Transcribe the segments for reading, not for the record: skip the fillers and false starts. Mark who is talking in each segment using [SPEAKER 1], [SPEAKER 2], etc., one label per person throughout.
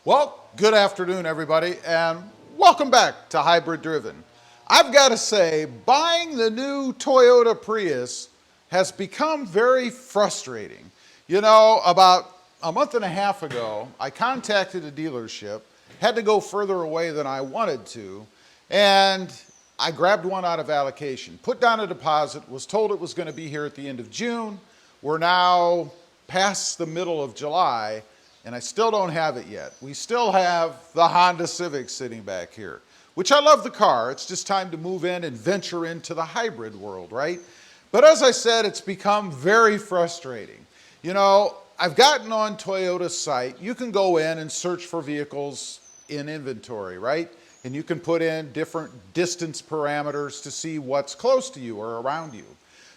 [SPEAKER 1] Well, good afternoon, everybody, and welcome back to Hybrid Driven. I've got to say, buying the new Toyota Prius has become very frustrating. You know, about a month and a half ago, I contacted a dealership, had to go further away than I wanted to, and I grabbed one out of allocation, put down a deposit, was told it was going to be here at the end of June. We're now past the middle of July, and I still don't have it yet. We still have the Honda Civic sitting back here, which I love the car. It's just time to move in and venture into the hybrid world, right? But as I said, it's become very frustrating. You know, I've gotten on Toyota's site. You can go in and search for vehicles in inventory, right? And you can put in different distance parameters to see what's close to you or around you.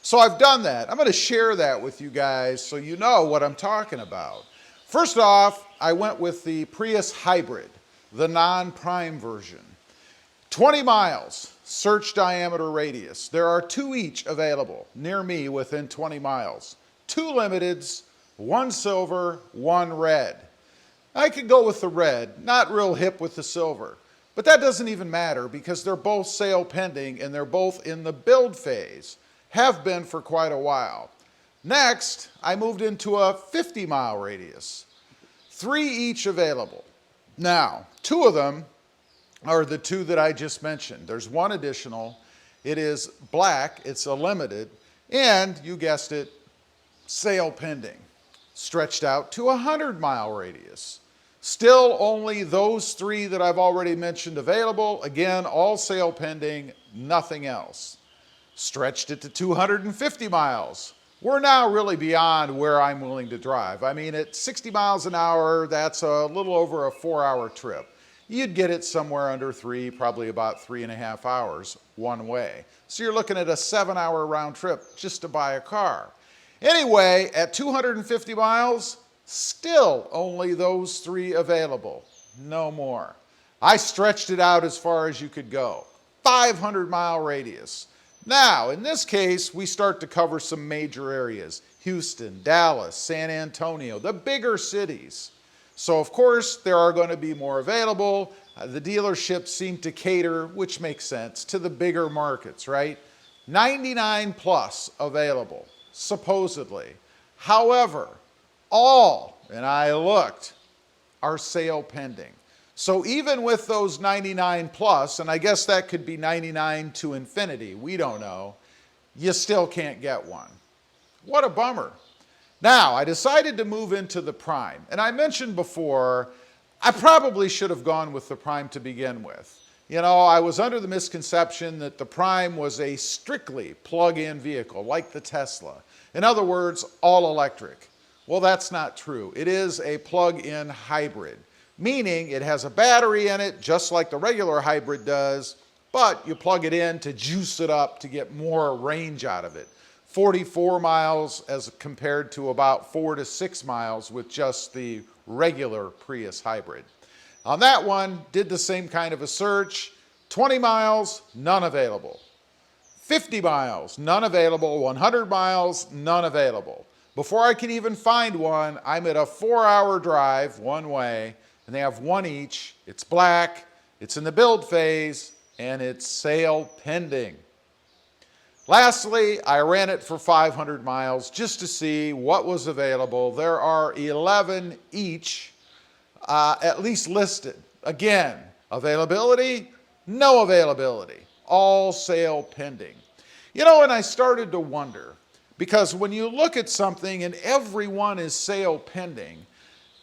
[SPEAKER 1] So I've done that. I'm going to share that with you guys so you know what I'm talking about. First off, I went with the Prius Hybrid, the non-prime version. 20 miles, search diameter radius. There are 2 each available near me within 20 miles. 2 limiteds, 1 silver, 1 red. I could go with the red, not real hip with the silver. But that doesn't even matter because they're both sale pending and they're both in the build phase. Have been for quite a while. Next, I moved into a 50-mile radius. 3 each available. Now, 2 of them are the 2 that I just mentioned. There's 1 additional. It is black, it's a limited, and you guessed it, sale pending. Stretched out to a 100-mile radius. Still only those 3 that I've already mentioned available. Again, all sale pending, nothing else. Stretched it to 250 miles. We're now really beyond where I'm willing to drive. I mean, at 60 miles an hour, that's a little over a 4-hour trip. You'd get it somewhere under 3, probably about 3.5 hours one way. So you're looking at a 7-hour round trip just to buy a car. Anyway, at 250 miles, still only those 3 available. No more. I stretched it out as far as you could go. 500-mile radius. Now, in this case, we start to cover some major areas. Houston, Dallas, San Antonio, the bigger cities. So, of course, there are going to be more available. The dealerships seem to cater, which makes sense, to the bigger markets, right? 99 plus available, supposedly. However, all, and I looked, are sale pending. So even with those 99 plus, and I guess that could be 99 to infinity, we don't know, you still can't get one. What a bummer. Now, I decided to move into the Prime, and I mentioned before, I probably should have gone with the Prime to begin with. You know, I was under the misconception that the Prime was a strictly plug-in vehicle, like the Tesla. In other words, all electric. Well, that's not true. It is a plug-in hybrid. Meaning it has a battery in it, just like the regular hybrid does, but you plug it in to juice it up to get more range out of it. 44 miles as compared to about 4 to 6 miles with just the regular Prius hybrid. On that one, did the same kind of a search. 20 miles, none available. 50 miles, none available. 100 miles, none available. Before I can even find one, I'm at a 4-hour drive one way, and they have 1 each. It's black, it's in the build phase, and it's sale pending. Lastly, I ran it for 500 miles just to see what was available. There are 11 each, at least listed. Again, availability, no availability, all sale pending. You know, and I started to wonder, because when you look at something and everyone is sale pending,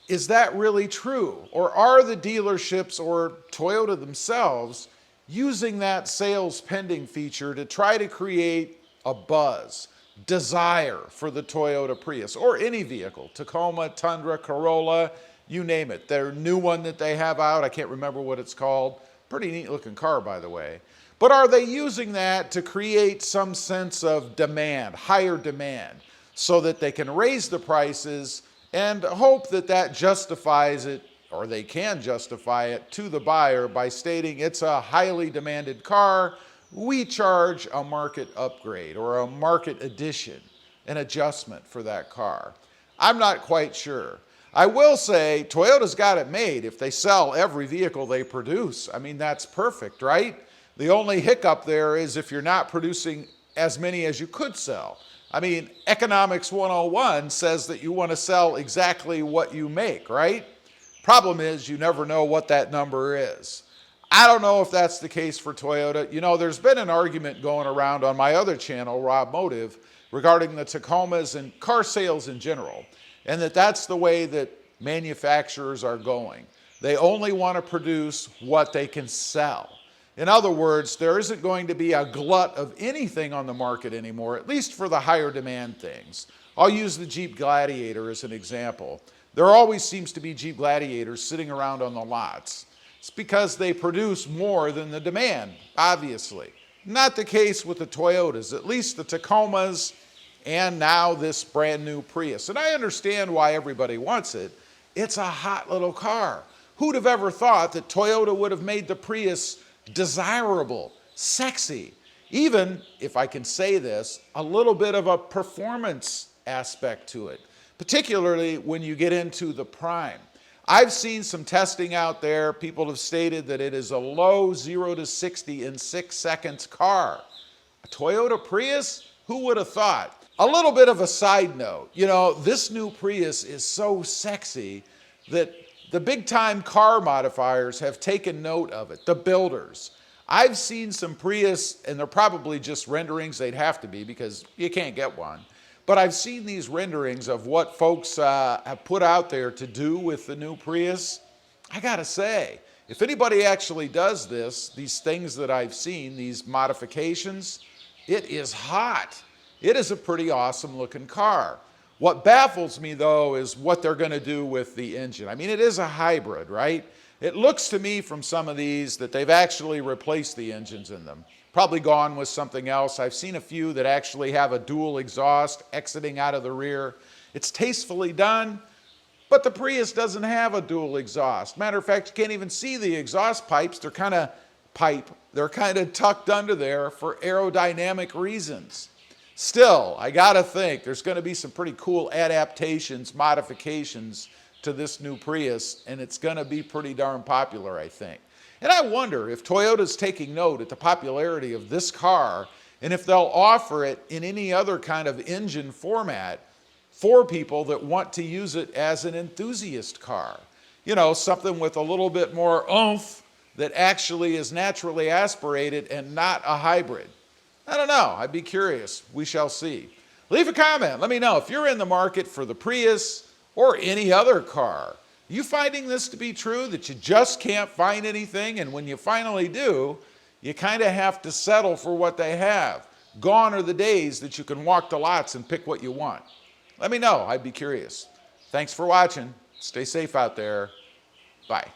[SPEAKER 1] is that really true? Or are the dealerships or Toyota themselves using that sales pending feature to try to create a buzz, desire for the Toyota Prius or any vehicle, Tacoma, Tundra, Corolla, you name it. Their new one that they have out, I can't remember what it's called. Pretty neat looking car, by the way. But are they using that to create some sense of demand, higher demand, so that they can raise the prices and hope that that justifies it, or they can justify it to the buyer by stating it's a highly demanded car, we charge a market upgrade or a market addition, an adjustment for that car. I'm not quite sure. I will say Toyota's got it made if they sell every vehicle they produce. I mean, that's perfect, right? The only hiccup there is if you're not producing as many as you could sell. I mean, Economics 101 says that you want to sell exactly what you make, right? Problem is you never know what that number is. I don't know if that's the case for Toyota. You know, there's been an argument going around on my other channel, Rob Motive, regarding the Tacomas and car sales in general, and that's the way that manufacturers are going. They only want to produce what they can sell. In other words, there isn't going to be a glut of anything on the market anymore, at least for the higher demand things. I'll use the Jeep Gladiator as an example. There always seems to be Jeep Gladiators sitting around on the lots. It's because they produce more than the demand, obviously. Not the case with the Toyotas, at least the Tacomas and now this brand new Prius. And I understand why everybody wants it. It's a hot little car. Who'd have ever thought that Toyota would have made the Prius desirable, sexy, even, if I can say this, a little bit of a performance aspect to it, particularly when you get into the prime. I've seen some testing out there. People have stated that it is a low 0 to 60 in 6 seconds car. A Toyota Prius? Who would have thought? A little bit of a side note, you know, this new Prius is so sexy that the big time car modifiers have taken note of it, the builders. I've seen some Prius, and they're probably just renderings, they'd have to be because you can't get one. But I've seen these renderings of what folks have put out there to do with the new Prius. I gotta say, if anybody actually does this, these things that I've seen, these modifications, it is hot. It is a pretty awesome looking car. What baffles me though is what they're gonna do with the engine. I mean, it is a hybrid, right? It looks to me from some of these that they've actually replaced the engines in them. Probably gone with something else. I've seen a few that actually have a dual exhaust exiting out of the rear. It's tastefully done, but the Prius doesn't have a dual exhaust. Matter of fact, you can't even see the exhaust pipes. They're kind of tucked under there for aerodynamic reasons. Still, I gotta think there's gonna be some pretty cool adaptations, modifications to this new Prius, and it's gonna be pretty darn popular, I think. And I wonder if Toyota's taking note at the popularity of this car and if they'll offer it in any other kind of engine format for people that want to use it as an enthusiast car. You know, something with a little bit more oomph that actually is naturally aspirated and not a hybrid. I don't know. I'd be curious. We shall see. Leave a comment. Let me know if you're in the market for the Prius or any other car. You finding this to be true, that you just can't find anything, and when you finally do, you kind of have to settle for what they have. Gone are the days that you can walk the lots and pick what you want. Let me know. I'd be curious. Thanks for watching. Stay safe out there. Bye.